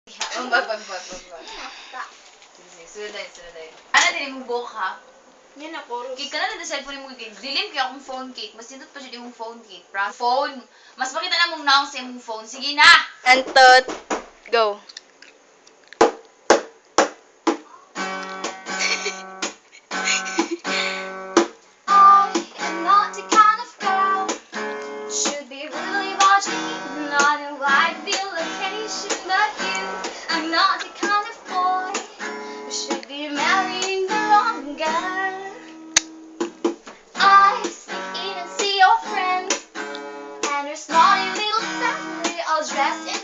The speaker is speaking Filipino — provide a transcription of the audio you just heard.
Bag. Sige, sunod tayo. Ano din mong buhok ha? Yan na, chorus. Kik ka na lang sa cellphone mong kik. Dilim kaya akong phone kik. Mas tindot pa siya mong phone kik. Phone. Mas makita na mong naong sa imong phone. Sige na! Antot, go. I am not the kind of girl should be really watching on a wide view location, but you are not the kind of boy who should be marrying the wrong girl. I sneak in and see your friends and her snotty little family all dressed in